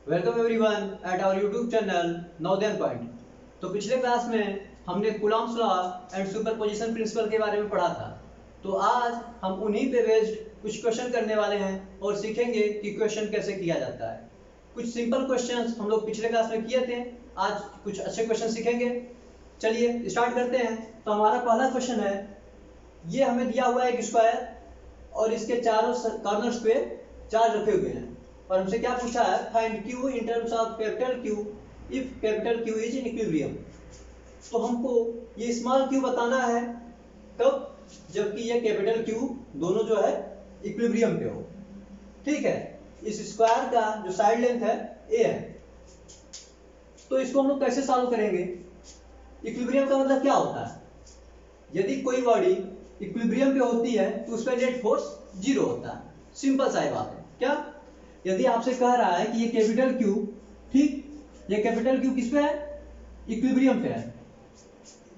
Welcome everyone at our YouTube channel Navodaya point. तो पिछले class में हमने Coulomb's law and superposition principle के बारे में पढ़ा था। तो आज हम उन्हीं पे बेस्ड कुछ क्वेश्चन करने वाले हैं और सीखेंगे कि क्वेश्चन कैसे किया जाता है। कुछ सिंपल क्वेश्चंस हम लोग पिछले क्लास में किए थे, आज कुछ अच्छे क्वेश्चन सीखेंगे। चलिए स्टार्ट करते हैं। तो हमारा पहला क्वेश्चन है, ये हमें दिया हुआ है एक स्क्वायर और इसके चारों कॉर्नर्स पे चार्ज रखे हुए हैं और हमसे क्या पूछा है, find Q in terms of capital Q if capital Q is in equilibrium. तो हमको ये स्मॉल क्यू बताना है कब, जबकि ये कैपिटल क्यू दोनों जो है इक्विलिब्रियम पे हो। ठीक है, इस स्क्वायर का जो साइड लेंथ है ए है। तो इसको हम लोग कैसे सॉल्व करेंगे? इक्विलिब्रियम का मतलब क्या होता है? यदि कोई बॉडी इक्विलिब्रियम पे होती है तो उसका नेट फोर्स जीरो होता है। सिंपल सा बात है। क्या यदि आपसे कह रहा है कि ये कैपिटल क्यू, ठीक, ये कैपिटल क्यू किस पे है? इक्विलिब्रियम पे है।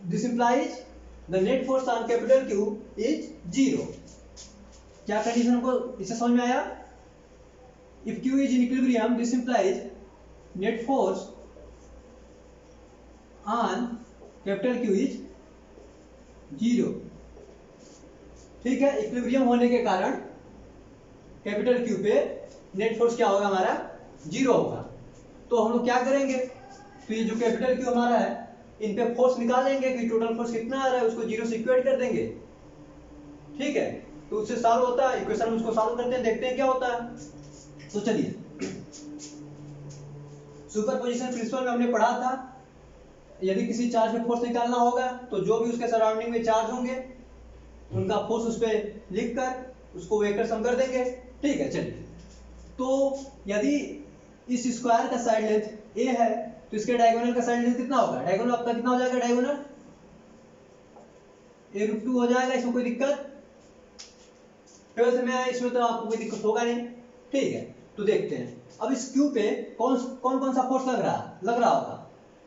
This implies the net force on capital Q is zero. क्या कंडीशन हमको इससे समझ में आया? If Q is in equilibrium this implies net force on capital Q is zero. ठीक है, इक्विलिब्रियम होने के कारण कैपिटल क्यू पे नेट फोर्स क्या होगा? हमारा जीरो होगा। तो हम लोग क्या करेंगे, तो ये जो कैपिटल क्यू हमारा है इन पे फोर्स निकालेंगे कि टोटल फोर्स कितना आ रहा है, उसको जीरो से इक्वेट कर देंगे। ठीक है, तो उससे सॉल्व होता है इक्वेशन, उसको सॉल्व करते हैं, देखते हैं क्या होता है। तो चलिए, सुपरपोजिशन प्रिंसिपल में हमने पढ़ा था, यदि किसी चार्ज पे फोर्स निकालना होगा तो जो भी उसके सराउंडिंग में चार्ज होंगे उनका फोर्स उस पर लिख कर उसको वेक्टर सम कर देंगे। ठीक है, चलिए। तो यदि इस स्क्वायर का साइड लेंथ ए है तो इसके डायगोनल का साइड लेंथ कितना होगा? डायगोनल आपका कितना हो जाएगा? डायगोनल a√2 हो जाएगा। इसमें कोई दिक्कत? ट्वेल्थ में आए इसमें तो आपको कोई दिक्कत होगा नहीं। ठीक है, तो देखते हैं अब इस क्यू पे कौन कौन सा फोर्स लग रहा होगा।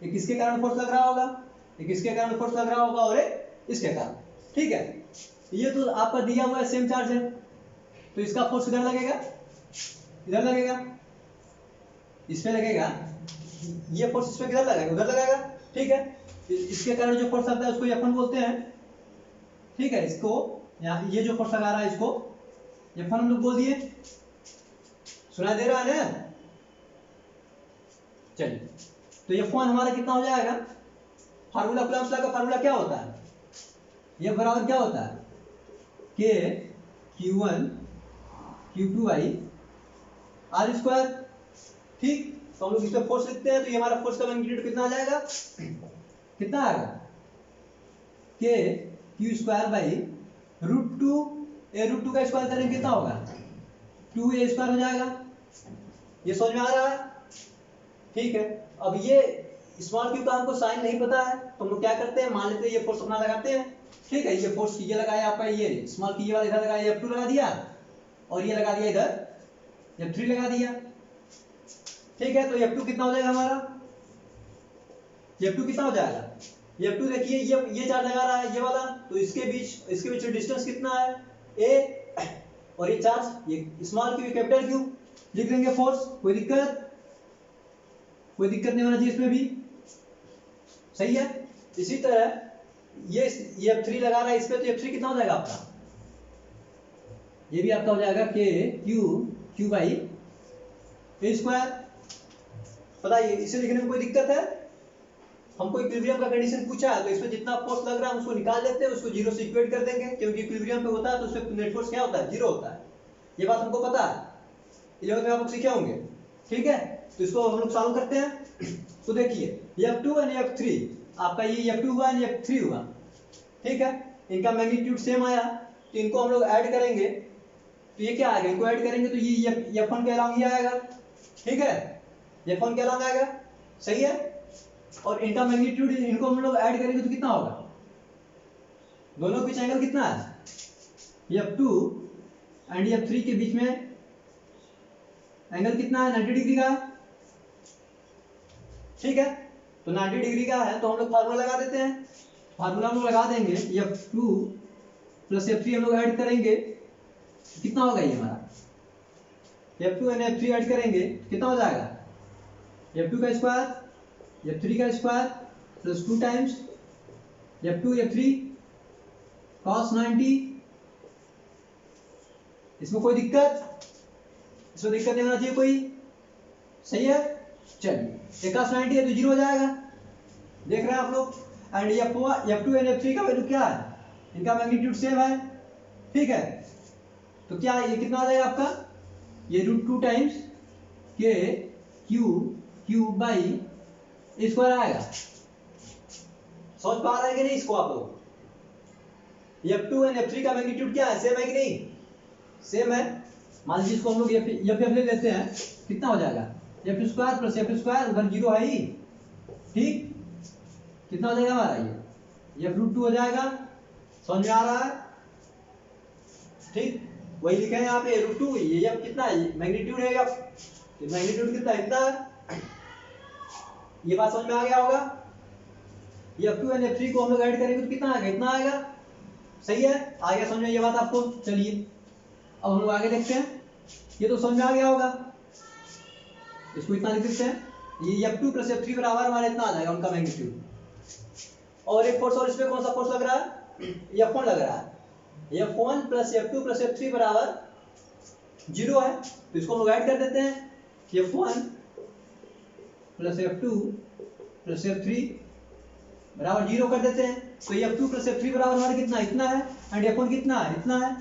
एक इसके कारण फोर्स लग रहा होगा, एक इसके कारण फोर्स लग रहा होगा और एक इसके कारण। ठीक है, ये तो आपका दिया हुआ है, सेम चार्ज है, तो इसका फोर्स इधर लगेगा, इधर लगेगा, इस पे लगेगा। ये फोर्स इस पे किधर लगेगा? उधर लगेगा। ठीक है, इसके कारण जो फोर्स आता है उसको F1 बोलते हैं। ठीक है, इसको यहाँ ये जो फोर्स लगा रहा है इसको F1 हम लोग बोल दिए। सुनाई दे रहा है ना? चलिए, तो F1 हमारा कितना हो जाएगा? फार्मूला, कूलॉम्स लॉ का फार्मूला क्या होता है? ये बराबर क्या होता है? K Q1 Q2 by R square. ठीक, तो हम लोग इस पे फोर्स लिखते हैं, तो ये हमारा फोर्स का मैग्नीट्यूड कितना आ जाएगा? कितना आएगा? K Q square by √2 a√2 का स्क्वायर करेंगे कितना होगा? 2a स्क्वायर हो जाएगा। ये समझ में आ रहा है? ठीक है, अब ये स्मॉल क्यू का हमको साइन नहीं पता है तो हम लोग क्या करते हैं, मान लेते हैं ये फोर्स अपना लगाते हैं। ठीक है, ये फोर्स ये लगाया आपका, ये स्मॉल क्यू वाला इधर लगाया, F2 लगा दिया और ये लगा दिया इधर F3 लगा दिया। ठीक है, तो F2 कितना हो जाएगा हमारा? F2 कितना हो जाएगा? F2 देखिए, ये चार्ज लगा रहा है ये वाला, तो इसके बीच डिस्टेंस कितना है? a, और ये चार्ज ये स्मॉल क्यू कैपिटल क्यू, लिख देंगे फोर्स। कोई दिक्कत नहीं होना चाहिए इसमें भी। सही है। इसी तरह ये F3 लगा रहा है इस पे, तो F3 कितना हो जाएगा आपका? ये भी आपका हो जाएगा K Q by a square. बताइए, इसे लिखने में कोई दिक्कत है? हमको इक्विलिब्रियम का कंडीशन पूछा है तो इसमें जितना फोर्स लग रहा है उसको निकाल लेते हैं, उसको जीरो से इक्वेट कर देंगे, क्योंकि इक्विलिब्रियम पे होता है तो उसमें नेट फोर्स क्या होता है? जीरो होता है। ये बात हमको पता है, 11th में आप लोग सीखे होंगे। ठीक है, तो इसको हम लोग सॉल्व करते हैं। तो देखिए, F2 और F3, आपका ये F2 हुआ और F3 हुआ। ठीक है, इनका मैग्नीट्यूड सेम आया तो इनको हम लोग ऐड करेंगे, तो ये क्या आएगा? इनको ऐड करेंगे तो ये F1 के अलाउंग ये आएगा। ठीक है, F1 के अलाउंग आएगा। सही है, और इनका मैग्नीट्यूड इनको हम लोग ऐड करेंगे तो कितना होगा? दोनों के बीच एंगल कितना है? F2 एंड F3 के बीच में एंगल कितना है? 90 डिग्री का है। ठीक है, तो 90 डिग्री का है तो हम लोग फार्मूला लगा देते हैं। फार्मूला हम लोग लगा देंगे, F2 प्लस F3 हम लोग ऐड करेंगे, कितना होगा ये हमारा? F2 एंड F3 ऐड करेंगे कितना हो जाएगा? F2 का स्क्वायर, F3 का square plus 2 times F2 F3 cos 90। इसमें कोई दिक्कत? इसमें दिक्कत नहीं होना चाहिए कोई, सही है। चलिए cos 90 है तो 0 हो जाएगा, देख रहे हैं आप लोग। एंड F2 एंड F3 का वैल्यू क्या है, इनका मैग्नीट्यूड सेम है, ठीक है। तो क्या ये कितना आ जाएगा आपका, ये √2 टाइम्स के क्यू बाई स्क्वायर आएगा। समझ पा रहे हैं कि नहीं इसको आप लोग? F2 एंड F3 का मैग्नीट्यूड क्या है, सेम है कि नहीं? सेम है। मान लीजिए इसको हम लोग F ले लेते हैं, कितना हो जाएगा F square plus F square, उधर 0 है ही, ठीक। कितना हो जाएगा हमारा ये F√2 हो जाएगा, समझ में आ रहा है, ठीक। वही लिखे हैं यहाँ पे √2, ये F कितना है, मैग्नीट्यूड है F, तो मैग्नीट्यूड कितना है, इतना है। ये बात समझ में आ गया होगा। F2 एंड F3 को हम लोग ऐड करेंगे तो कितना आएगा, इतना आएगा, सही है। आ गया समझ में ये बात आपको? चलिए अब हम लोग आगे देखते हैं। ये तो समझ में आ गया होगा, इसको इतना लिख देते हैं, ये F2 प्लस F3 बराबर हमारा इतना आ जाएगा, उनका मैग्नीट्यूड। और एक फोर्स और इसमें कौन सा फोर्स लग रहा है, F1 लग रहा है। F1 plus F2 plus F3 बराबर 0 है, तो इसको हम लोग ऐड कर देते हैं, F1 plus F2 plus F3 बराबर 0 कर देते हैं। तो F2 प्लस F3 बराबर हमारा कितना, इतना है, एंड F1 कितना है, इतना है,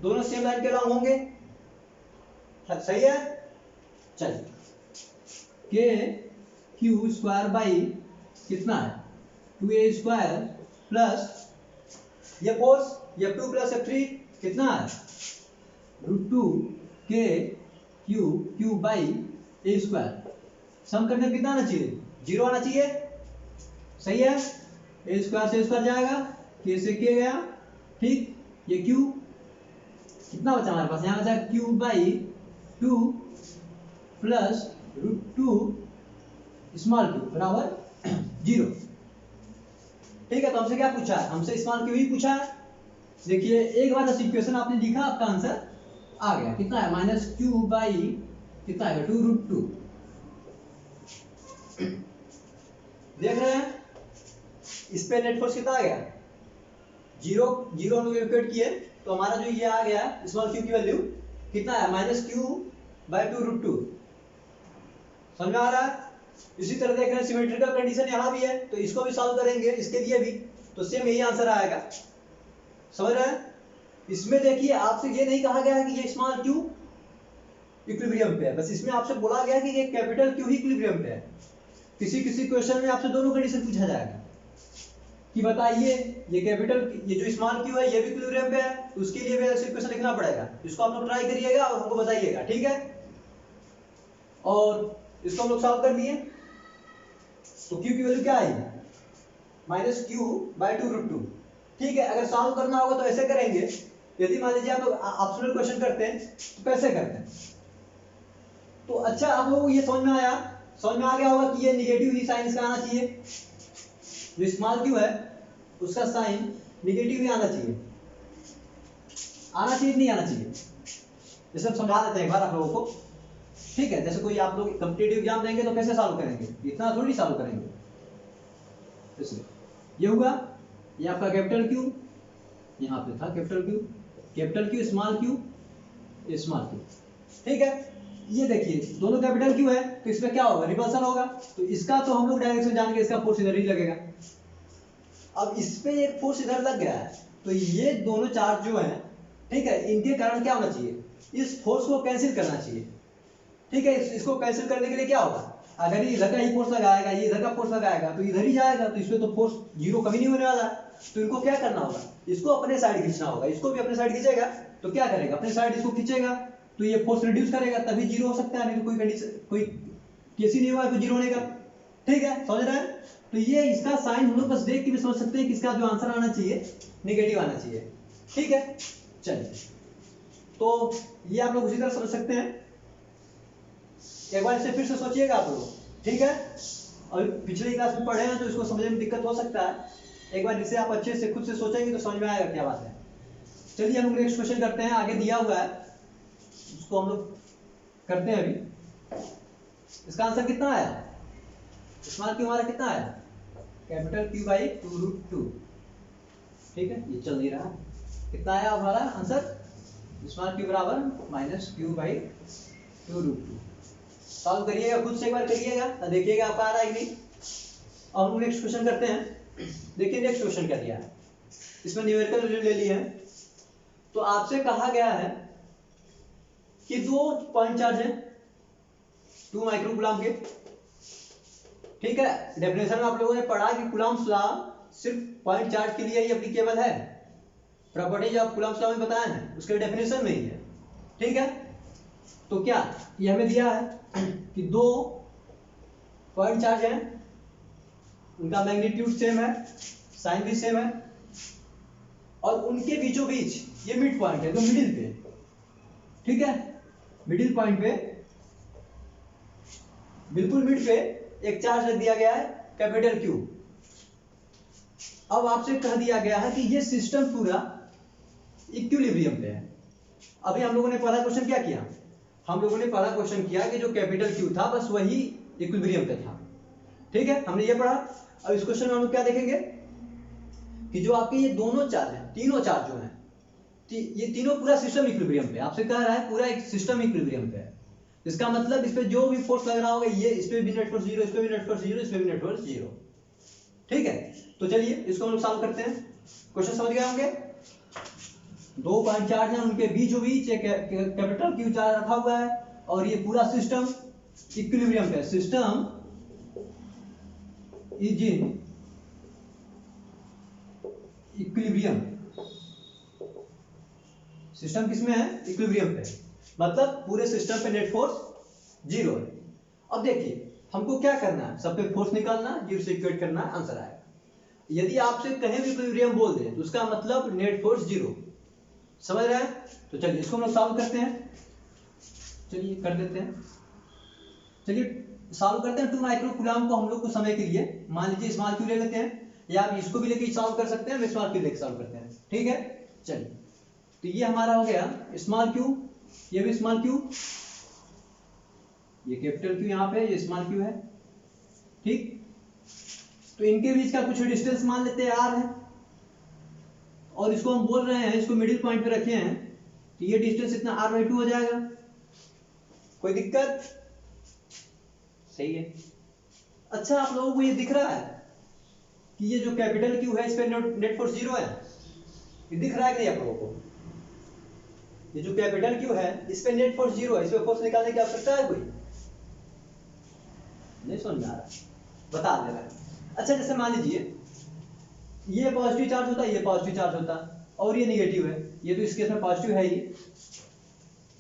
दोनों सेम लाइन के अलॉन्ग होंगे, सही है। चलिए के क्यू स्क्वायर बाई कितना है 2a स्क्वायर प्लस ये फोर्स F2 प्लस F3 कितना है √2 के क्यू बाई a स्क्वायर। सम करने में कितना आना चाहिए, 0 आना चाहिए, सही है। a स्क्वायर से स्क्वायर जाएगा, k से k गया, ठीक। ये q कितना बचा हमारे पास, यहाँ बचा Q by 2 plus √2 small Q बराबर 0, ठीक है। तो हमसे क्या पूछा है, हमसे स्मॉल क्यू ही पूछा है। देखिए एक बार इक्वेशन आपने लिखा, आपका आंसर आ गया, कितना है -q बाई कितना है 2√2। देख रहे हैं इस पे नेट फोर्स कितना आ गया, 0 हम लोग इक्वेट किए, तो हमारा जो ये आ गया स्मॉल क्यू की वैल्यू कितना है -q बाई 2√2। समझ में आ रहा है। इसी तरह देख रहे हैं सिमेट्रिकल कंडीशन यहाँ भी है, तो इसको भी सॉल्व करेंगे, इसके लिए भी तो सेम यही आंसर आएगा, समझ रहे हैं। इसमें देखिए आपसे ये नहीं कहा गया है कि ये स्मॉल क्यू इक्विलिब्रियम पे है, बस इसमें आपसे बोला गया कि ये कैपिटल क्यू ही इक्विलिब्रियम पे है। किसी किसी क्वेश्चन में आपसे दोनों कंडीशन पूछा जाएगा कि बताइए ये कैपिटल, ये जो स्मॉल क्यू है ये भी इक्विलिब्रियम पे है, तो उसके लिए भी ऐसे इक्वेशन लिखना पड़ेगा। इसको आप लोग ट्राई करिएगा और हमको बताइएगा, ठीक है। और इसको हम लोग सॉल्व कर लिए, तो q की वैल्यू क्या आएगी -q बाई 2√2, ठीक है। अगर सॉल्व करना होगा तो ऐसे करेंगे, यदि मान लीजिए आप लोग ऑप्शनल क्वेश्चन करते हैं तो कैसे करते हैं, तो अच्छा आप लोगों को ये समझ में आया, समझ में आ गया होगा कि ये निगेटिव ही साइन इसका आना चाहिए, जो स्मॉल क्यू है उसका साइन निगेटिव ही आना चाहिए, नहीं आना चाहिए। जैसे हम समझा देते हैं एक बार आप लोगों को, ठीक है। जैसे कोई आप लोग कॉम्पिटिटिव एग्जाम देंगे तो कैसे सॉल्व करेंगे, इतना थोड़ी सॉल्व करेंगे। इसलिए ये हुआ, ये आपका कैपिटल क्यू, यहाँ पे था कैपिटल क्यू स्मॉल क्यू, ठीक है। ये देखिए दोनों कैपिटल क्यू है, तो इसमें क्या होगा, रिपल्सन होगा, तो इसका तो हम लोग डायरेक्शन जान के इसका फोर्स इधर ही लगेगा। अब इस पे एक फोर्स इधर लग गया है, तो ये दोनों चार्ज जो है, ठीक है, इनके कारण क्या होना चाहिए, इस फोर्स को कैंसिल करना चाहिए, ठीक है। इसको कैंसिल करने के लिए क्या होगा, अगर ये इधर का ही फोर्स लगाएगा, ये इधर का फोर्स लगाएगा, तो इधर ही जाएगा, तो इसमें तो फोर्स 0 कभी नहीं होने वाला है। तो इनको क्या करना होगा, इसको अपने साइड खींचना होगा, इसको भी अपने साइड खींचेगा, तो क्या करेगा, अपने साइड इसको खींचेगा, तो ये फोर्स रिड्यूस करेगा, तभी 0 हो सकता है, नहीं तो कोई कंडीशन, कोई केस ही नहीं हुआ तो 0 होने का, ठीक है। समझ रहे हैं। तो ये इसका साइन हम लोग बस देख के भी समझ सकते हैं कि इसका जो आंसर आना चाहिए नेगेटिव आना चाहिए, ठीक है। चलिए तो ये आप लोग उसी तरह समझ सकते हैं। एक बार इसे फिर से सोचिएगा आप लोग, ठीक है। और पिछली क्लास में पढ़े हैं तो इसको समझने में दिक्कत हो सकता है, एक बार इसे आप अच्छे से खुद से सोचेंगे तो समझ में आएगा क्या बात है। चलिए हम लोग नेक्स्ट क्वेश्चन करते हैं, आगे दिया हुआ है उसको हम लोग करते हैं अभी। इसका आंसर कितना आया? स्मॉल क्यू हमारा कितना आया? Capital Q by 2√2। ठीक है, ये चल नहीं रहा। कितना आया हमारा आंसर? स्मॉल क्यू बराबर माइनस क्यू बाई 2√2। सॉल्व करिएगा, खुद से एक बार करिएगा, देखिएगा आपका आ रहा है कि नहीं। और हम नेक्स्ट क्वेश्चन करते हैं। देखिए नेक्स्ट क्वेश्चन क्या दिया है, इसमें न्यूमेरिकल वैल्यू ले ली है। तो आपसे कहा गया है कि 2 पॉइंट चार्ज है 2 माइक्रोकूलम के। ठीक है, डेफिनेशन में आप लोगों ने पढ़ा कि कूलम्स लॉ सिर्फ पॉइंट चार्ज के लिए ही एप्लीकेबल है। प्रॉपर्टीज ऑफ कूलम्स लॉ में बताया है, उसके डेफिनेशन में ही है। ठीक है, तो क्या ये हमें दिया है कि 2 पॉइंट चार्ज है, उनका मैग्नीट्यूड सेम है, साइन भी सेम है, और उनके बीचों बीच ये मिड पॉइंट है, तो मिडिल पे। ठीक है, मिडिल पॉइंट पे बिल्कुल मिड पे एक चार्ज रख दिया गया है कैपिटल क्यू। अब आपसे कह दिया गया है कि ये सिस्टम पूरा इक्विलिब्रियम पे है। अभी हम लोगों ने पहला क्वेश्चन क्या किया? हम लोगों ने पहला क्वेश्चन किया कि जो कैपिटल क्यू था बस वही इक्विलिब्रियम पे था। ठीक है, हमने ये पढ़ा। अब इस क्वेश्चन में हम लोग क्या देखेंगे कि जो आपके ये दोनों चार्ज हैं, तीनों चार्ज जो हैं, ये तीनों पूरा सिस्टम इक्विलिब्रियम पे। आपसे कह रहा है पूरा एक सिस्टम इक्विलिब्रियम पे है। इसका मतलब इस पे जो भी फोर्स लग रहा होगा, ये इस पे भी नेट फोर्स 0, इस पे भी नेट फोर्स 0, इस पे भी नेट फोर्स 0। ठीक है, तो चलिए इसको हम लोग सॉल्व करते हैं। क्वेश्चन समझ गए होंगे। 2 पॉइंट चार्ज हैं, उनके बीचों बीच एक कैपिटल क्यू चार्ज रखा हुआ है, और ये पूरा सिस्टम इक्विलिब्रियम पे। System is in equilibrium. System किसमें है? इक्विलिब्रियम पे। मतलब पूरे सिस्टम पे नेट फोर्स 0 है। अब देखिए हमको क्या करना है, सब पे फोर्स निकालना, 0 से इक्वेट करना है, आंसर आएगा। यदि आपसे कहीं भी इक्विलिब्रियम बोल दे तो उसका मतलब नेट फोर्स 0। समझ रहे हैं? तो चलिए इसको हम लोग सॉल्व करते हैं। चलिए कर देते हैं। चलिए सॉल्व करते हैं। 2 माइक्रोकूलम को हम लोग कुछ समय के लिए मान लीजिए स्मॉल क्यू ले लेते हैं, या आप इसको भी लेके सॉल्व कर सकते हैं, स्मॉल क्यू लेके सॉल्व करते हैं। ठीक है, चलिए तो ये हमारा हो गया स्मॉल क्यू, ये भी स्मॉल क्यू, ये कैपिटल क्यू यहाँ पे, ये स्मॉल क्यू है। ठीक, तो इनके बीच का कुछ डिस्टेंस मान लेते हैं r है, और इसको हम बोल रहे हैं, इसको मिडिल पॉइंट पे रखे हैं, तो ये डिस्टेंस इतना r/2 हो जाएगा। कोई दिक्कत? सही है। अच्छा, आप लोगों को ये दिख रहा है कि ये जो कैपिटल क्यू है इस पे नेट फोर्स 0 है? ये दिख रहा है कि नहीं आप लोगों को? ये जो कैपिटल क्यू है इस पे नेट फोर्स 0 है, इस पे फोर्स निकालने की आवश्यकता है? कोई नहीं समझ में आ रहा, बता दे रहा है। अच्छा, जैसे मान लीजिए ये पॉजिटिव चार्ज होता है, ये पॉजिटिव चार्ज होता है, और ये नेगेटिव है। ये तो इस केस में पॉजिटिव है,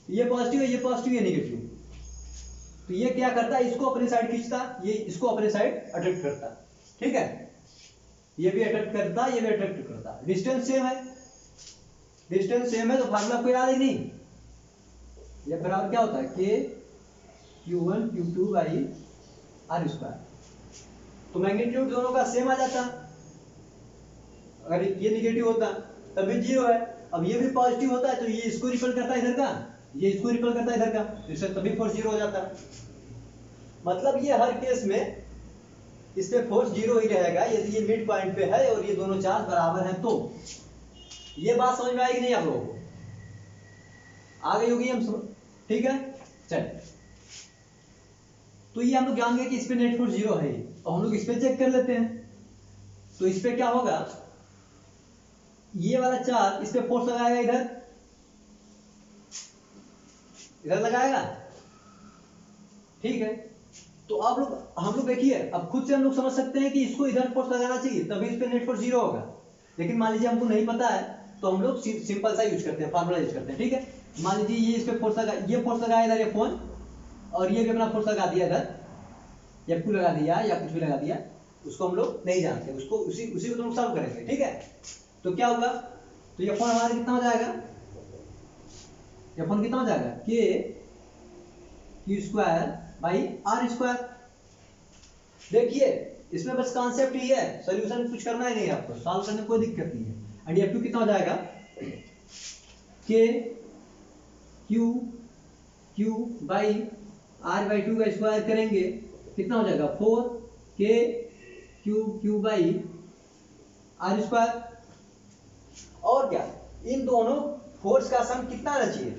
ये पॉजिटिव है, ये पॉजिटिव, ये नेगेटिव। तो ये क्या करता है, इसको अपने साइड खींचता, ये इसको अपने साइड अट्रैक्ट करता। ठीक है, ये भी अट्रैक्ट करता, ये भी अट्रैक्ट करता। डिस्टेंस सेम है, डिस्टेंस सेम है, तो फार्मूला कोई याद ही नहीं। ये बराबर क्या होता है? के Q1 Q2 by r square. तो मैग्नीट्यूड दोनों का सेम आ जाता। अगर ये नेगेटिव होता तब भी 0 है, अब ये भी पॉजिटिव होता है तो ये इसको रिपल करता है इधर का, ये इसको रिपल करता है इधर का, तो इससे तभी फोर्स 0 हो जाता। मतलब ये हर केस में इस पे फोर्स 0 ही रहेगा यदि ये मिड पॉइंट पे है और ये दोनों चार्ज बराबर हैं तो। ये बात समझ में आएगी नहीं आप लोगों को? आ गई होगी हम? ठीक है, चलिए तो ये हम लोग जान गए कि इस पे नेट फोर्स 0 है, तो हम लोग इस पे चेक कर लेते हैं। तो इस पे क्या होगा, ये वाला चार्ज इस पे फोर्स लगाएगा, इधर लगाएगा। ठीक है, तो आप लोग हम लोग देखिए, अब खुद से हम लोग समझ सकते हैं कि इसको इधर फोर्स लगाना चाहिए तभी इस पे नेट फोर्स 0 होगा। लेकिन मान लीजिए हमको नहीं पता है तो हम लोग सिंपल सा यूज करते हैं, फार्मूला यूज करते हैं। ठीक है, मान लीजिए ये इस पे फोर्स लगा, ये फोर्स लगाया इधर, ये फोन, और ये भी अपना फोर्स लगा दिया इधर, या Q लगा दिया या कुछ भी लगा दिया, उसको हम लोग नहीं जानते, उसको उसी को तो हम सॉल्व करेंगे। ठीक है, तो क्या होगा, तो ये फोन हमारा कितना हो जाएगा, ये फोन कितना हो जाएगा, के Q square by R square. देखिए इसमें बस कॉन्सेप्ट ही है, सॉल्यूशन कुछ करना ही नहीं है आपको, सॉल्व करने में कोई दिक्कत नहीं है। एंड ये Q कितना हो जाएगा, के Q बाई r बाई 2 का स्क्वायर करेंगे कितना हो जाएगा 4k Q by R square. और क्या, इन दोनों फोर्स का सम कितना आना चाहिए,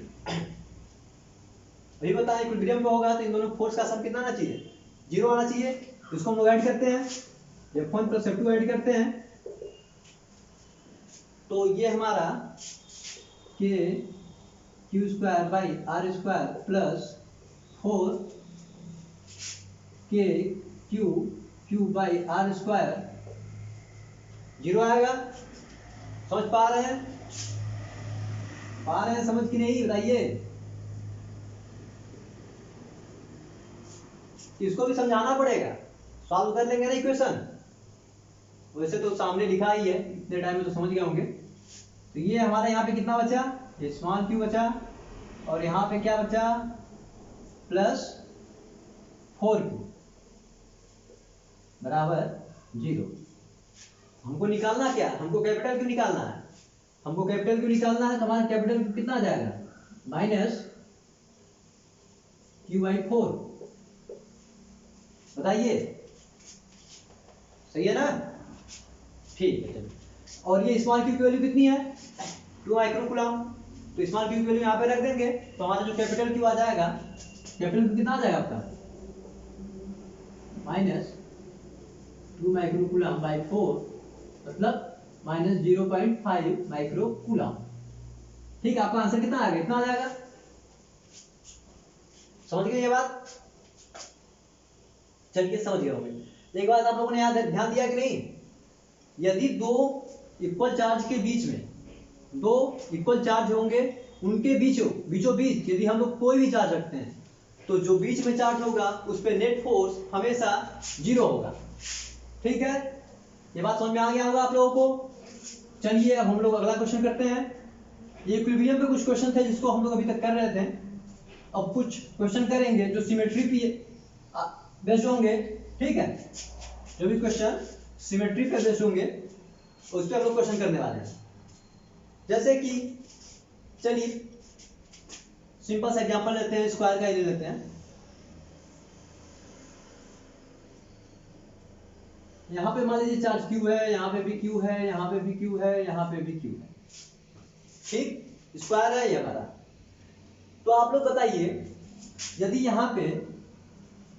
अभी बताएं इक्विलिब्रियम पे होगा तो इन दोनों फोर्स का सम कितना आना चाहिए, 0 आना चाहिए। तो इसको हम लोग ऐड करते हैं, F1 प्लस F2 ऐड करते हैं, तो ये हमारा k Q square by R square plus 4k Q by R square 0 आएगा। समझ पा रहे हैं, समझ कि नहीं बताइए। इसको भी समझाना पड़ेगा, सॉल्व कर लेंगे ना इक्वेशन, वैसे तो सामने लिखा ही है, इतने टाइम में तो समझ गए होंगे। तो ये हमारा यहाँ पे कितना बचा, ये स्मॉल क्यू बचा, और यहाँ पे क्या बचा प्लस 4q बराबर 0। हमको निकालना क्या, हमको कैपिटल क्यू निकालना है, तो हमारा कैपिटल क्यू कितना आ जाएगा माइनस q/4। बताइए सही है ना, ठीक है। और ये स्मॉल क्यू की वैल्यू कितनी है 2 माइक्रो कूलम, तो स्मॉल क्यू की वैल्यू यहाँ पे रख देंगे, तो हमारा जो कैपिटल क्यू आ जाएगा, कैपिटल क्यू कितना आ जाएगा आपका माइनस 2 माइक्रो कूलम बाई 4, मतलब माइनस 0.5 माइक्रो कूलम। ठीक है, आपका आंसर कितना आ गया, इतना आ जाएगा। समझ गए ये बात, चलिए समझ गए होंगे। एक बात आप लोगों ने याद ध्यान दिया कि नहीं, यदि दो इक्वल चार्ज के बीच में, दो इक्वल चार्ज होंगे, उनके बीचों बीच यदि हम लोग कोई भी चार्ज रखते हैं, तो जो बीच में चार्ज होगा उस पर नेट फोर्स हमेशा 0 होगा। ठीक है, ये बात समझ में आ गया होगा आप लोगों को। चलिए अब हम लोग अगला क्वेश्चन करते हैं। ये इक्विलिब्रियम पे कुछ क्वेश्चन थे जिसको हम लोग अभी तक कर रहे थे, अब कुछ क्वेश्चन करेंगे जो सिमेट्री पे बेस्ड होंगे। ठीक है, जो भी क्वेश्चन सिमेट्री पे बेस्ड होंगे उस पर हम लोग क्वेश्चन करने वाले हैं। जैसे कि चलिए सिंपल सा एग्जांपल लेते हैं, स्क्वायर का ही ले लेते हैं। यहाँ पे मान लीजिए चार्ज Q है, यहाँ पे भी Q है, यहाँ पे भी Q है, यहाँ पे भी Q है। ठीक, स्क्वायर है ये हमारा। तो आप लोग बताइए, यदि यहाँ पे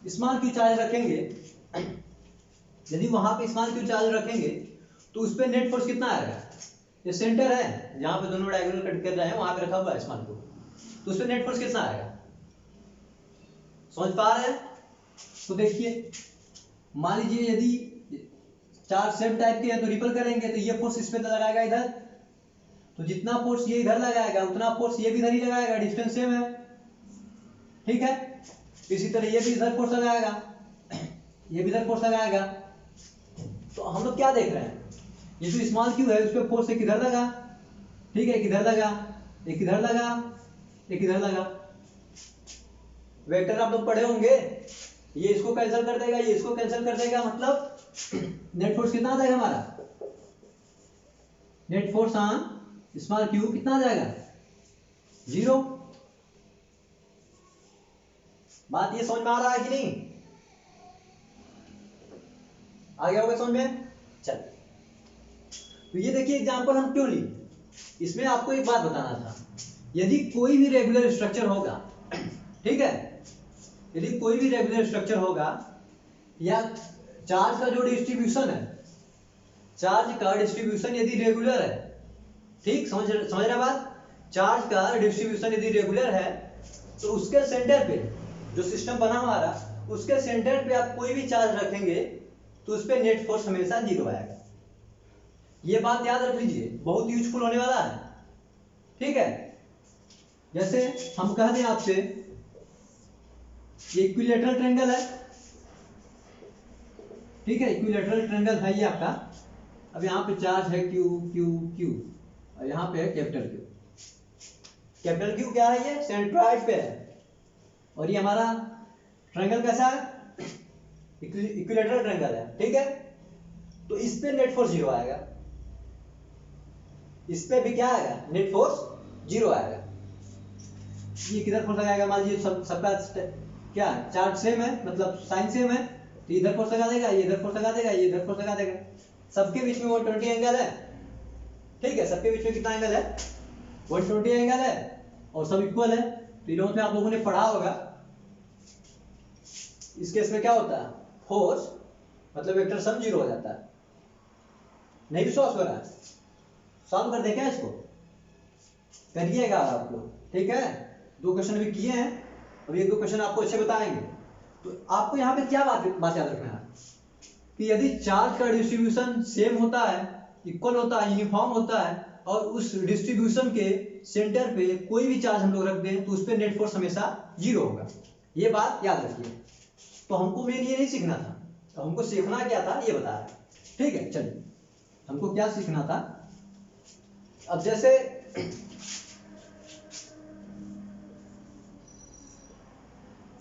स्मॉल Q चार्ज रखेंगे, यदि वहां पे स्मॉल Q चार्ज रखेंगे तो उस पर नेट फोर्स कितना आएगा, ये सेंटर है जहां पे दोनों डायगोनल कट कर रहे हैं, वहां पे रखा हुआ है स्मॉल Q, तो उस पर नेट फोर्स कितना आएगा, समझ पा रहे हैं। तो देखिए मान लीजिए यदि चार्ज सेम टाइप के हैं तो रिपल करेंगे, तो ये फोर्स इस पे लगाएगा इधर, तो जितना फोर्स ये इधर लगाएगा उतना फोर्स ये भी इधर ही लगाएगा, डिस्टेंस सेम है। ठीक है, इसी तरह ये भी इधर फोर्स लगाएगा, ये भी इधर फोर्स लगाएगा। तो हम लोग क्या देख रहे हैं, ये जो स्मॉल Q है उस पे फोर्स एक इधर लगा, ठीक है, एक इधर लगा, एक इधर लगा, एक इधर लगा। वेक्टर आप लोग पढ़े होंगे, ये इसको कैंसिल कर देगा, ये इसको कैंसिल कर देगा, मतलब नेट फोर्स कितना आ जाएगा हमारा, net force on small Q कितना आ जाएगा 0। बात ये समझ में आ रहा है कि नहीं, आ गया होगा समझ में। चल, तो ये देखिए एग्जांपल हम क्यों लिए, इसमें आपको एक बात बताना था, यदि कोई भी रेगुलर स्ट्रक्चर होगा, ठीक है, यदि कोई भी रेगुलर स्ट्रक्चर होगा या चार्ज का जो डिस्ट्रीब्यूशन है, चार्ज का डिस्ट्रीब्यूशन यदि रेगुलर है, ठीक, समझ रहे बात, चार्ज का डिस्ट्रीब्यूशन यदि रेगुलर है तो उसके सेंटर पे जो सिस्टम बना हमारा, उसके सेंटर पे आप कोई भी चार्ज रखेंगे तो उस पे नेट फोर्स हमेशा 0 आएगा। ये बात याद रख लीजिए, बहुत यूजफुल होने वाला है। ठीक है, जैसे हम कह दें आपसे ये इक्विलैटरल ट्रायंगल है, ठीक है, इक्विलैटरल ट्रायंगल है ये आपका। अब यहाँ पे चार्ज है Q Q Q और यहाँ पे है कैपिटल Q। कैपिटल Q क्या है, ये सेंट्रॉइड पे है, और ये हमारा ट्रायंगल कैसा है, इक्विलैटरल ट्रायंगल है। ठीक है, तो इस पे नेट फोर्स 0 आएगा, इस पे भी क्या आएगा, नेट फोर्स 0 आएगा। ये किधर फोर्स लगाएगा, मान लीजिए सबका क्या चार्ज सेम है, मतलब साइन सेम है, तो इधर फोर्स लगा देगा, ये इधर फोर्स लगा देगा, ये इधर फोर्स लगा देगा। सबके बीच में 120 एंगल है, ठीक है, सबके बीच में कितना एंगल है, 120 एंगल है, और सब इक्वल है। तो इन में आप लोगों ने पढ़ा होगा, इस केस में क्या होता है, फोर्स मतलब वेक्टर सम 0 हो जाता है। नहीं विश्वास हो रहा है, सॉल्व कर दें क्या इसको, करिएगा आप लोग, ठीक है। 2 क्वेश्चन भी किए हैं, अब ये 2 क्वेश्चन आपको अच्छे बताएंगे। तो आपको यहाँ पे क्या बात याद रखना है कि यदि चार्ज का डिस्ट्रीब्यूशन सेम होता है, इक्वल होता है, यूनिफॉर्म होता है, और उस डिस्ट्रीब्यूशन के सेंटर पे कोई भी चार्ज हम लोग रख दें तो उस पर नेट फोर्स हमेशा 0 होगा। ये बात याद रखिए। तो हमको मेन ये नहीं सीखना था, तो हमको सीखना क्या था ये बता रहा है, ठीक है। चलिए, हमको क्या सीखना था, अब जैसे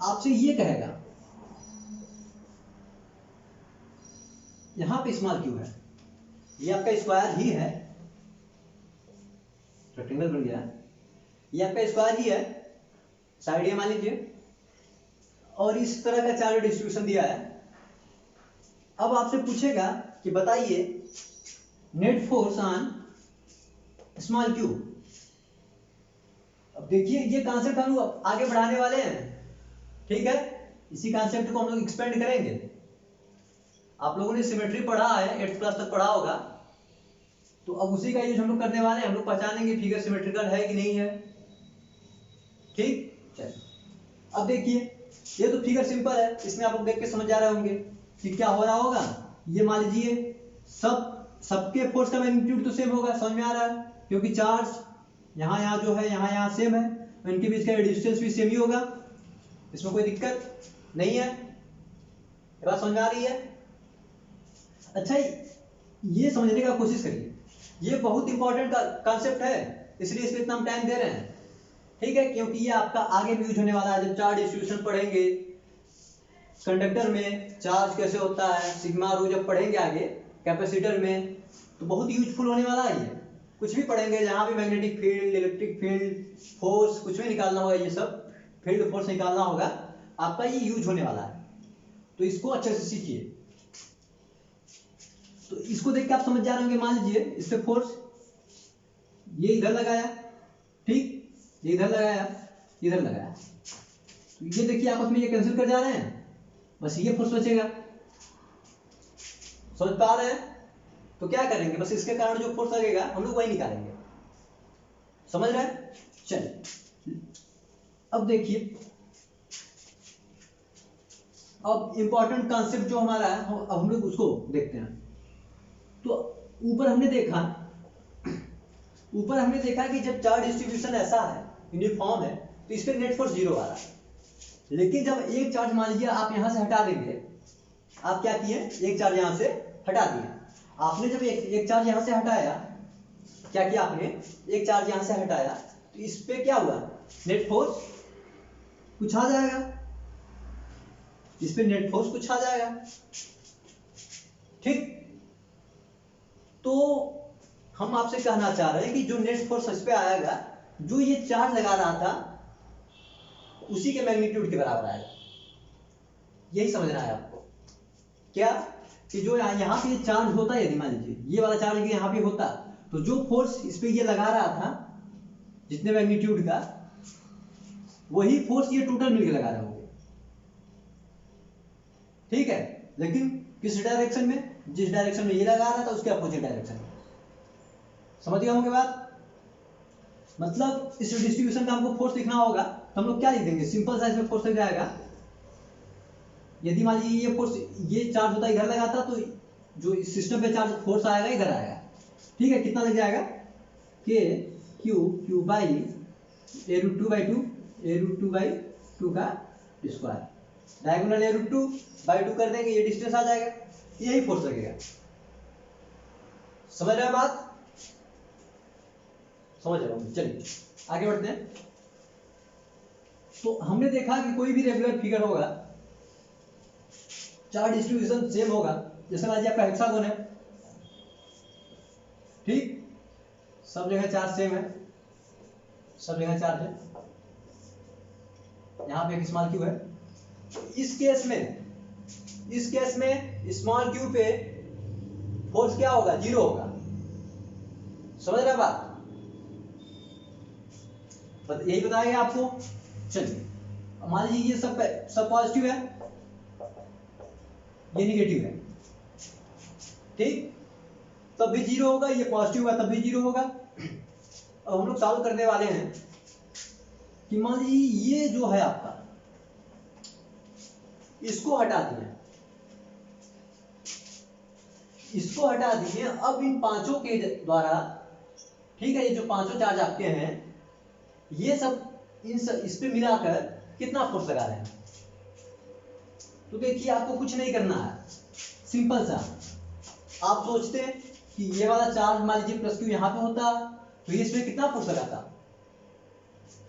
आपसे ये कहेगा यहां पे स्मॉल क्यू है, ये आपका स्क्वायर ही है, रेक्टेंगल बन गया, ये आपका स्क्वायर ही है, साइड ये मान लीजिए, और इस तरह का चार्ज डिस्ट्रीब्यूशन दिया है। अब आपसे पूछेगा कि बताइए net force on small Q. अब देखिए ये कॉन्सेप्ट हम लोग आगे बढ़ाने वाले हैं, ठीक है, इसी कॉन्सेप्ट को हम लोग एक्सपेंड करेंगे। आप लोगों ने सिमेट्री पढ़ा है, 8th क्लास तक पढ़ा होगा, तो अब उसी का यूज हम लोग करने वाले हैं। हम लोग पहचानेंगे फिगर सिमेट्रिकल है कि नहीं है, ठीक। चलिए, अब देखिए ये तो फिगर सिंपल है, इसमें आप लोग देख के समझ जा रहे होंगे कि क्या हो रहा होगा। ये मान लीजिए सबके फोर्स का मैग्नीट्यूड तो सेम होगा, समझ में आ रहा है, क्योंकि चार्ज यहाँ जो है यहाँ सेम है, इनके बीच का डिस्टेंस भी सेम ही होगा, इसमें कोई दिक्कत नहीं है। ये बात समझ में आ रही है। अच्छा, ये समझने का कोशिश करिए, ये बहुत इंपॉर्टेंट कॉन्सेप्ट है, इसलिए इसमें इतना हम टाइम दे रहे हैं, ठीक है, क्योंकि ये आपका आगे भी यूज होने वाला है। जब चार्ज डिस्ट्रीब्यूशन पढ़ेंगे, कंडक्टर में चार्ज कैसे होता है, सिग्मा रो जब पढ़ेंगे आगे, कैपेसिटर में, तो बहुत यूजफुल होने वाला है। ये कुछ भी पढ़ेंगे, जहां भी magnetic field, electric field, force कुछ भी निकालना होगा, ये सब फील्ड फोर्स निकालना होगा, आपका ये यूज होने वाला है, तो इसको अच्छे से सीखिए। तो इसको देख के आप समझ जा रहे होंगे, मान लीजिए इस पे फोर्स ये इधर लगाया, ठीक, ये इधर लगाया, इधर लगाया, तो ये देखिए आपस में ये कैंसिल कर जा रहे हैं, बस ये फोर्स बचेगा। समझ पा रहे हैं? तो क्या करेंगे, बस इसके कारण जो फोर्स लगेगा हम लोग वही निकालेंगे, समझ रहे हैं। चलिए, अब देखिए, अब इंपॉर्टेंट कॉन्सेप्ट जो हमारा है, अब हम लोग उसको देखते हैं। तो ऊपर हमने देखा कि जब चार्ज डिस्ट्रीब्यूशन ऐसा है, यूनिफॉर्म है, तो इस पे नेट फोर्स 0 आ रहा है। लेकिन जब एक चार्ज मान लीजिए आप यहां से हटा देंगे, आप क्या किए, एक चार्ज यहां से हटा दिए, आपने जब एक चार्ज यहां से हटाया, क्या किया आपने, एक चार्ज यहां से हटाया, तो इस पे क्या हुआ, नेट फोर्स कुछ आ जाएगा, इस पे नेट फोर्स कुछ आ जाएगा, ठीक। तो हम आपसे कहना चाह रहे हैं कि जो नेट फोर्स इस पे आएगा, जो ये चार्ज लगा रहा था उसी के मैग्नीट्यूड के बराबर आएगा। यही समझना है आपको, क्या कि जो यहाँ पे चार्ज होता है, यदि मान लीजिए ये वाला चार्ज यहाँ पे होता, तो जो फोर्स इस पे ये लगा रहा था जितने मैग्नीट्यूड का, वही फोर्स ये टोटल मिलकर लगा रहे होंगे, ठीक है। लेकिन किस डायरेक्शन में, जिस डायरेक्शन में ये लगा रहा था उसके अपोजिट डायरेक्शन में। समझ गए होंगे बात, मतलब इस डिस्ट्रीब्यूशन का हमको फोर्स लिखना होगा, तो हम लोग क्या लिख देंगे, सिंपल सा इसमें फोर्स लग जाएगा। यदि मान लीजिए ये फोर्स, ये चार्ज होता इधर लगा था, तो जो इस सिस्टम पे चार्ज फोर्स आएगा इधर आएगा, ठीक है। कितना लग जाएगा, K Q by A root 2 by 2, A root 2 by 2 का square, diagonal A root 2 by 2 कर देंगे, ये डिस्टेंस आ जाएगा, यही फोर्स लगेगा। समझ रहे हैं बात, समझ रहे हो। चलिए आगे बढ़ते हैं। तो हमने देखा कि कोई भी रेगुलर फिगर होगा, चार्ज डिस्ट्रीब्यूशन सेम होगा। जैसे मान लीजिए आपका हेक्सागोन है, ठीक, सब जगह चार्ज सेम है, सब जगह चार्ज है, यहाँ पे एक स्मॉल क्यू है, इस केस में स्मॉल क्यू पे फोर्स क्या होगा, 0 होगा। समझ रहे बात? यही बताएगा आपको। चलिए मान लीजिए ये सब पॉजिटिव है, ये निगेटिव है, ठीक, तब भी 0 होगा, ये पॉजिटिव है तब भी 0 होगा। अब हम लोग सॉल्व करने वाले हैं कि मान लीजिए ये जो है आपका, इसको हटा दिए, इसको हटा दिए। अब इन पांचों के द्वारा, ठीक है, ये जो पांचों चार्ज आपके हैं, ये सब इस पे मिलाकर कितना फोर्स लगा रहे हैं। तो देखिए आपको कुछ नहीं करना है, सिंपल सा। आप सोचते हैं कि ये वाला चार्ज मान लीजिए प्लस क्यू यहाँ पे होता, तो ये इसमें कितना फोर्स लगाता,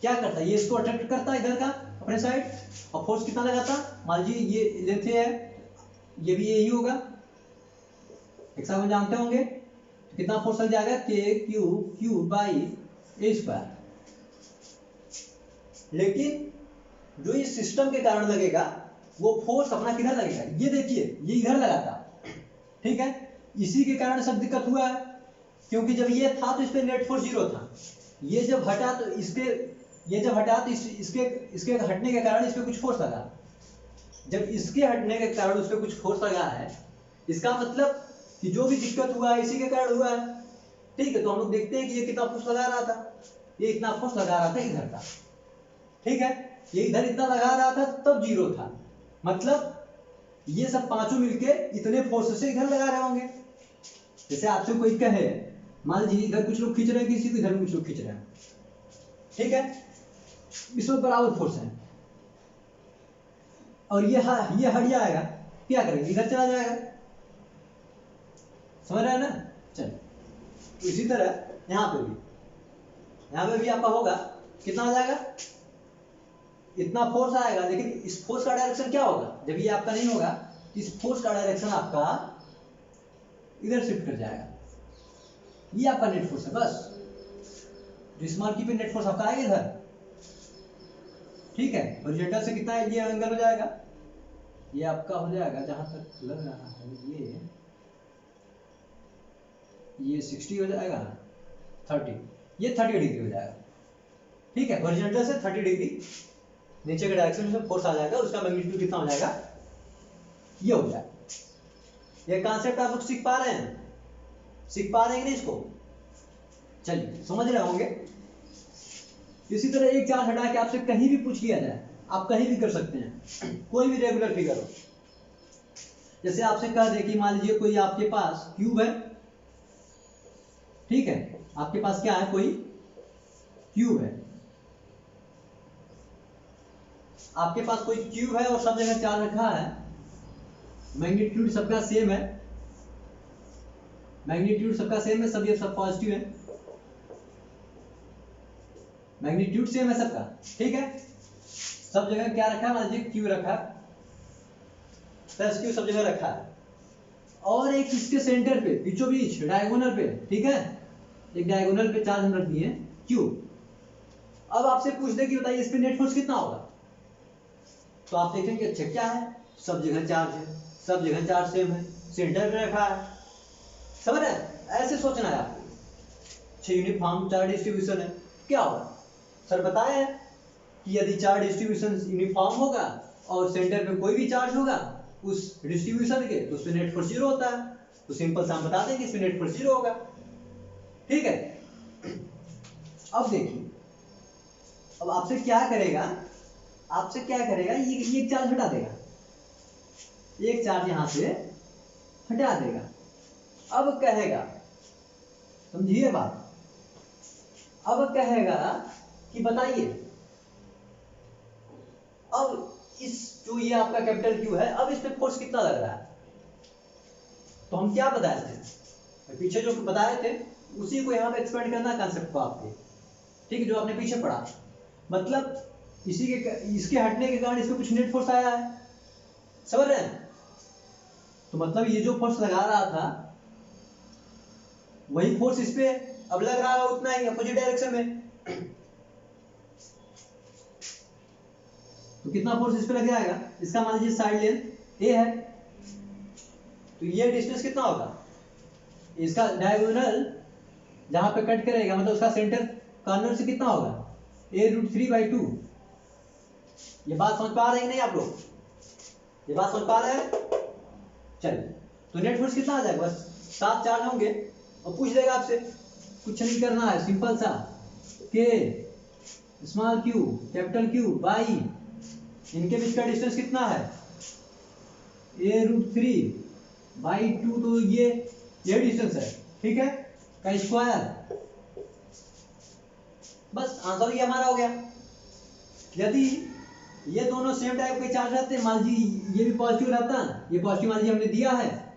क्या करता, ये इसको अट्रैक्ट करता इधर का अपने साइड, और फोर्स कितना लगाता, मान लीजिए ये लेंथ है, ये भी यही होगा, एक्साम जानते होंगे, तो कितना फोर्स लग जाएगा, K Q by A square. लेकिन जो इस सिस्टम के कारण लगेगा वो फोर्स अपना किधर लगेगा, ये देखिए ये इधर लगाता, ठीक है। इसी के कारण सब दिक्कत हुआ है, क्योंकि जब ये था तो इस पे नेट फोर्स 0 था, ये जब हटा तो इसके हटने के कारण इस पे कुछ फोर्स लगा। जब इसके हटने के कारण उस पे कुछ फोर्स लगा है, इसका मतलब कि जो भी दिक्कत हुआ है इसी के कारण हुआ है, ठीक है। तो हम लोग देखते हैं कि ये कितना फोर्स लगा रहा था, ये इतना फोर्स लगा रहा था इधर का, ठीक है, ये इधर इतना लगा रहा था तब 0 था, मतलब ये सब पांचों मिलके इतने फोर्स से इधर लगा रहे होंगे। जैसे आपसे कोई कहे, मान लीजिए इधर कुछ लोग खींच रहे हैं, किसी को इधर कुछ लोग खींच रहे हैं, ठीक है, इसमें बराबर फोर्स है, और ये हट जाएगा, क्या करेंगे, इधर चला जाएगा। समझ रहे हैं ना? चलिए, तो इसी तरह यहाँ पे भी आपका होगा, कितना आ जाएगा, इतना फोर्स आएगा, लेकिन इस फोर्स का डायरेक्शन क्या होगा, जब ये आपका नहीं होगा, इस फोर्स का डायरेक्शन आपका इधर शिफ्ट कर जाएगा, ये आपका नेट फोर्स है बस। जो स्मॉल की पे नेट फोर्स आपका आएगा इधर, ठीक है, हॉरिजॉन्टल से कितना ये एंगल हो जाएगा, ये आपका हो जाएगा, जहां तक लग रहा है ये 60 हो जाएगा, 30, ये 30 डिग्री हो जाएगा, ठीक है। हॉरिजॉन्टल से 30 डिग्री नीचे के डायरेक्शन में फोर्स आ जाएगा, उसका मैग्नीट्यूड कितना हो जाएगा, ये हो जाएगा। ये कॉन्सेप्ट आप लोग सीख पा रहे हैं कि नहीं इसको? चलिए, समझ रहे होंगे। इसी तरह एक चार्ज हटा के आपसे कहीं भी पूछ लिया जाए, आप कहीं भी कर सकते हैं, कोई भी रेगुलर फिगर हो। जैसे आपसे कह दे कि मान लीजिए कोई आपके पास क्यूब है, ठीक है, आपके पास क्या है, कोई क्यूब है, आपके पास कोई क्यूब है और सब जगह चार्ज रखा है, मैग्नीट्यूड सबका सेम है, सब ये सब पॉजिटिव है, मैग्नीट्यूड सेम है सबका, ठीक है। सब जगह क्या रखा है, मान लीजिए क्यू रखा, प्लस क्यू सब जगह रखा है, और एक इसके सेंटर पे, बीचों बीच डायगोनल पे, ठीक है, एक डायगोनल पे चार्ज हम रख दिए क्यू। अब आपसे पूछ दे कि बताइए इस पे नेट फोर्स कितना होगा, तो आप देखेंगे अच्छा क्या है, सब जगह चार्ज है, सब जगह चार्ज सेम है, सेंटर पे रखा है। समझ रहे हैं? ऐसे सोचना है आपको। यूनिफॉर्म चार्ज डिस्ट्रीब्यूशन है, क्या होगा, सर बताए हैं कि यदि चार्ज डिस्ट्रीब्यूशन यूनिफॉर्म होगा और सेंटर पे कोई भी चार्ज होगा उस डिस्ट्रीब्यूशन के, तो उस पे नेट फोर्स 0 होता है, तो सिंपल सा हम बता देंगे इस पे नेट फोर्स 0 होगा, ठीक है। अब देखिए, अब आपसे क्या करेगा, ये एक चार्ज हटा देगा, एक चार्ज यहां से हटा देगा। अब कहेगा, समझिए बात, अब कहेगा कि बताइए, अब इस जो ये आपका कैपिटल क्यू है, अब इस पे फोर्स कितना लग रहा है, तो हम क्या बताए थे, पीछे जो बताए थे उसी को यहाँ पे एक्सपेंड करना कॉन्सेप्ट को आपके, ठीक है, जो आपने पीछे पढ़ा। मतलब इसके हटने के कारण इस पे कुछ नेट फोर्स आया है, समझ रहे हैं? तो मतलब ये जो फोर्स लगा रहा था वही फोर्स इस पे अब लग रहा है, उतना ही अपोजिट डायरेक्शन में, तो कितना फोर्स इस पे लग जाएगा, इसका मान लीजिए साइड लेंथ ए है, तो ये डिस्टेंस कितना होगा, इसका डायगोनल जहां पे कट करेगा मतलब उसका सेंटर कॉर्नर से कितना होगा, a√3/2। ये बात समझ पा रहे हैं कि नहीं आप लोग, ये बात समझ पा रहे हैं? चलिए, तो नेट फोर्स कितना आ जाएगा, बस 7 चार्ज होंगे और पूछ देगा आपसे, कुछ नहीं करना है, सिंपल सा, के small Q capital Q by इनके बीच का डिस्टेंस कितना है, a√3/2, तो ये डिस्टेंस है, ठीक है, का स्क्वायर। बस आंसर ये हमारा हो गया। यदि ये दोनों सेम टाइप के चार्ज रहते हैं, मान लीजिए ये भी पॉजिटिव रहता है, ये पॉजिटिव मान लीजिए हमने दिया है,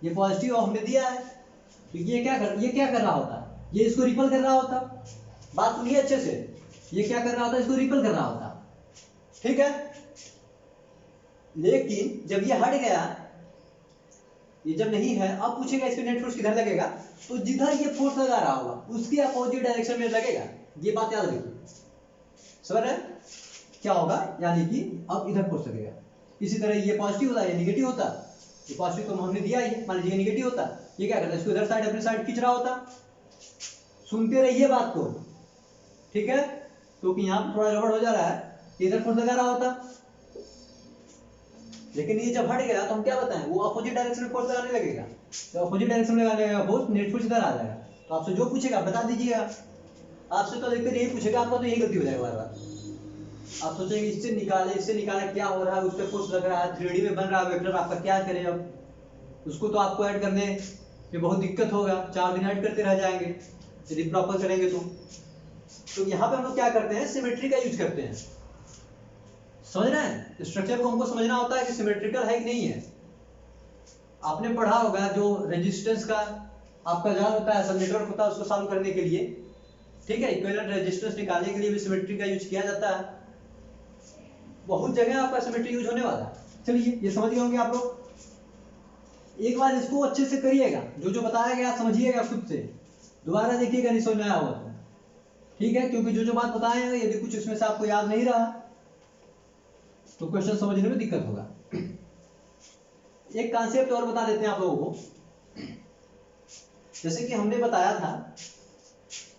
ये पॉजिटिव और हमने दिया है, तो ये क्या कर रहा होता, ये इसको रिपल कर रहा होता। बात सुनिए अच्छे से, ये क्या कर रहा होता, इसको रिपल कर रहा होता, ठीक है। लेकिन जब ये हट गया, ये जब नहीं है, अब पूछेगा इस पे नेट फोर्स किधर लगेगा, तो जिधर ये फोर्स लगा रहा होगा उसके अपोजिट डायरेक्शन में लगेगा। ये बात याद रखिए, समझ रहे हैं क्या होगा, यानी कि अब इधर फोर्स लगेगा। इसी तरह ये पॉजिटिव होता है, ये नेगेटिव होता, ये पॉजिटिव तो हमने दिया ही, मान लीजिए नेगेटिव होता, ये क्या करता है, इसको इधर साइड अपने साइड खींच रहा होता। सुनते रहिए बात को, ठीक है, क्योंकि यहाँ पर थोड़ा गड़बड़ हो जा रहा है, इधर फोर्स लगा रहा होता, लेकिन ये जब हट गया तो हम क्या बताएं, वो अपोजिट डायरेक्शन में फोर्स लगाने लगेगा, तो अपोजिट डायरेक्शन में लगाने लगेगा फोर्स, नेट फोर्स इधर आ जाएगा। तो आपसे जो पूछेगा बता दीजिएगा, आपसे तो अधिकतर यही पूछेगा, आपका तो यही गलती हो जाएगा बार बार। आप सोचेंगे इससे निकाले क्या हो रहा है, उस पर फोर्स लग रहा है, 3D में बन रहा है वेक्टर, आपका क्या करें, अब उसको तो आपको ऐड करने में बहुत दिक्कत होगा, 4 दिन ऐड करते रह जाएंगे यदि प्रॉपर करेंगे तो यहाँ पे हम लोग क्या करते हैं, सिमेट्री का यूज करते हैं। समझ रहे हैं, स्ट्रक्चर को हमको समझना होता है कि सिमेट्रिकल है कि नहीं है। आपने पढ़ा होगा जो रेजिस्टेंस का आपका जाल होता है, सब नेटवर्क होता है, उसको सॉल्व करने के लिए, ठीक है, इक्विवेलेंट रेजिस्टेंस निकालने के लिए भी सिमेट्री का यूज किया जाता है। बहुत जगह आपका सिमेट्री यूज होने वाला है। चलिए, ये समझ गए होंगे आप लोग। एक बार इसको अच्छे से करिएगा, जो बताया गया समझिएगा खुद से, दोबारा देखिएगा नहीं समझ में आया हुआ तो, ठीक है, क्योंकि जो बात बताए हैं यदि कुछ उसमें से आपको याद नहीं रहा तो क्वेश्चन समझने में दिक्कत होगा। एक कॉन्सेप्ट और बता देते हैं आप लोगों को, जैसे कि हमने बताया था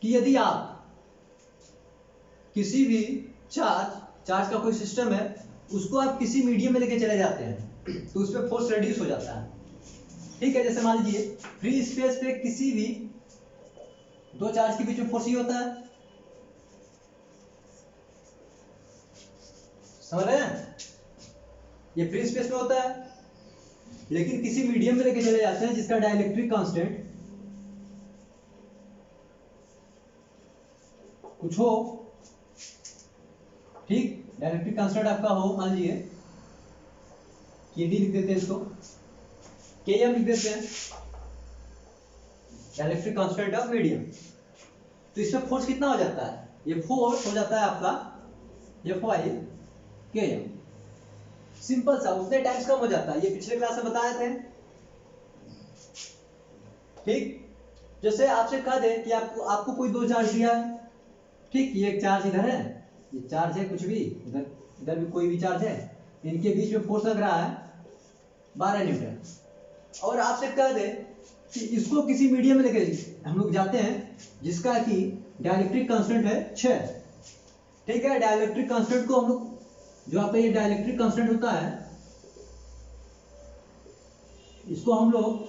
कि यदि आप किसी भी चार्ज का कोई सिस्टम है, उसको आप किसी मीडियम में लेके चले जाते हैं तो उस पर फोर्स रिड्यूस हो जाता है, ठीक है। जैसे मान लीजिए फ्री स्पेस पे किसी भी दो चार्ज के बीच में फोर्स ही होता है, समझ रहे हैं, ये फ्री स्पेस में होता है। लेकिन किसी मीडियम में लेके चले जाते हैं जिसका डाइलेक्ट्रिक कांस्टेंट कुछ हो, ठीक, डाइलेक्ट्रिक कांस्टेंट आपका हो, मान लीजिए के डी लिख देते हैं, इसको के एम लिख देते हैं, डाइलेक्ट्रिक कांस्टेंट ऑफ मीडियम। तो इसमें फोर्स कितना हो जाता है, ये फोर्स हो जाता है आपका F/K m, सिंपल सा, उतने टाइम्स कम हो जाता है, ये पिछले क्लास में बताए थे, ठीक। जैसे आपसे कह दे कि आपको कोई दो चार्ज दिया है, ठीक, ये एक चार्ज इधर है, ये चार्ज है कुछ भी, इधर भी कोई भी चार्ज है, इनके बीच में फोर्स लग रहा है 12 न्यूटन, और आपसे कह दे कि इसको किसी मीडियम में लेके हम लोग जाते हैं जिसका कि डाइलेक्ट्रिक कांस्टेंट है 6, ठीक है। डाइलेक्ट्रिक कांस्टेंट को हम लोग, जो आपका ये डाइलेक्ट्रिक कांस्टेंट होता है, इसको हम लोग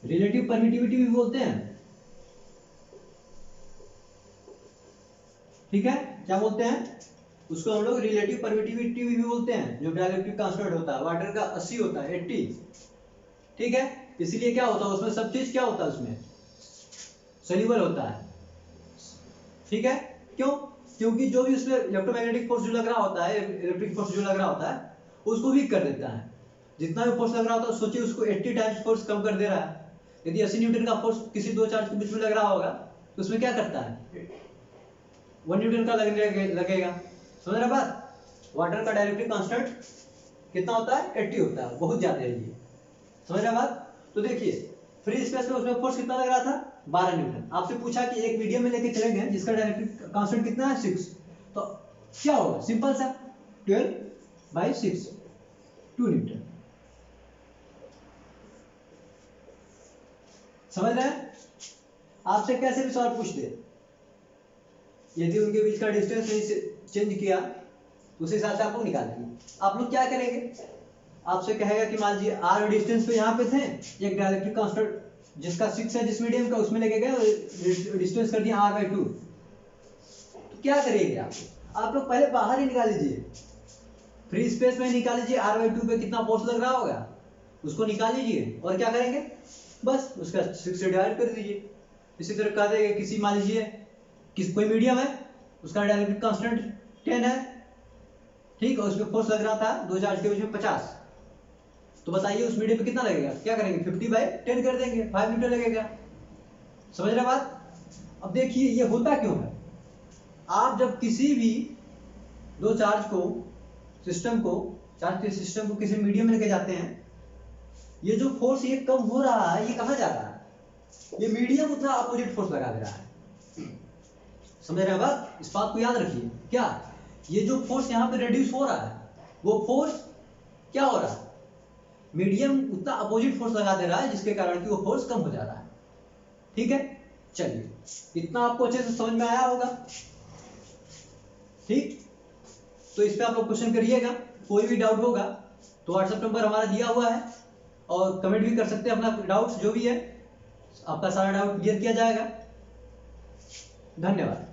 रिलेटिव परमिटिविटी भी बोलते हैं, ठीक है, क्या बोलते हैं उसको हम लोग, रिलेटिव परमिटिविटी भी बोलते हैं। जो डाइलेक्ट्रिक कांस्टेंट होता है वाटर का 80 होता है, 80, ठीक है। इसलिए क्या होता है उसमें, सब चीज क्या होता है उसमें, सोल्यूबल होता है, ठीक है। क्यों, क्योंकि जो भी उसमें इलेक्ट्रोमैग्नेटिक फोर्स जो लग रहा होता है, इलेक्ट्रिक फोर्स जो लग रहा होता है, उसको वीक कर देता है। जितना भी फोर्स लग रहा होता है, सोचिए उसको 80 टाइम्स फोर्स कम कर दे रहा है। यदि 80 न्यूटन का फोर्स किसी दो चार्ज के बीच में लग रहा होगा तो उसमें क्या करता है, 1 न्यूटन का लगेगा, समझ रहे बात। वाटर का डाइलेक्ट्रिक कांस्टेंट कितना होता है, 80 होता है, बहुत ज्यादा है ये, समझ रहे बात। तो देखिए फ्री स्पेस में उसमें फोर्स कितना लग रहा था, 12 न्यूटन। आपसे पूछा कि एक मीडियम में लेके चले गए जिसका डाइलेक्ट्रिक कांस्टेंट कितना है, 6, क्या होगा, सिंपल सा 12/6 2 न्यूटन। समझ रहे हैं? आपसे कैसे भी सवाल पूछ दे, यदि उनके बीच का डिस्टेंस नहीं चेंज किया तो उस हिसाब से आप लोग निकालेंगे। आप लोग क्या करेंगे, आपसे कहेगा कि मान लीजिए r डिस्टेंस पे यहाँ पे थे, एक डायलेक्ट्रिक कांस्टेंट जिसका 6 है जिस मीडियम का, उसमें लेके गए डिस्टेंस कर दिया r/2, तो क्या करेंगे आप लोग पहले बाहर ही निकाल लीजिए, फ्री स्पेस में निकाल लीजिए, r/2 पे कितना फोर्स लग रहा होगा उसको निकाल लीजिए, और क्या करेंगे बस उसका 6 से डिवाइड कर दीजिए। इसी तरह कह देंगे किसी मान लीजिए कोई मीडियम है, उसका डायलेक्ट्रिक कांस्टेंट 10 है, ठीक, और उसमें फोर्स लग रहा था 2 चार्ज के बीच में 50, तो बताइए उस मीडियम पे कितना लगेगा, क्या करेंगे 50/10 कर देंगे, 5 न्यूटन लगेगा। समझ रहे बात? अब देखिए ये होता क्यों है, आप जब किसी भी दो चार्ज को चार्ज के सिस्टम को किसी मीडियम में लेके जाते हैं, ये जो फोर्स ये कम हो रहा है, ये कहाँ जा रहा है, ये मीडियम उतना अपोजिट फोर्स लगा दे रहा है। समझ रहे हैं बात? इस बात को याद रखिए, क्या ये जो फोर्स यहाँ पे रिड्यूस हो रहा है, वो फोर्स क्या हो रहा है, मीडियम उतना अपोजिट फोर्स लगा दे रहा है, जिसके कारण कि वो फोर्स कम हो जा रहा है। ठीक है, चलिए इतना आपको अच्छे से समझ में आया होगा। ठीक, तो इस पे आप लोग क्वेश्चन करिएगा, कोई भी डाउट होगा तो व्हाट्सएप नंबर हमारा दिया हुआ है, और कमेंट भी कर सकते हैं अपना डाउट्स जो भी है, आपका सारा डाउट क्लियर किया जाएगा। धन्यवाद।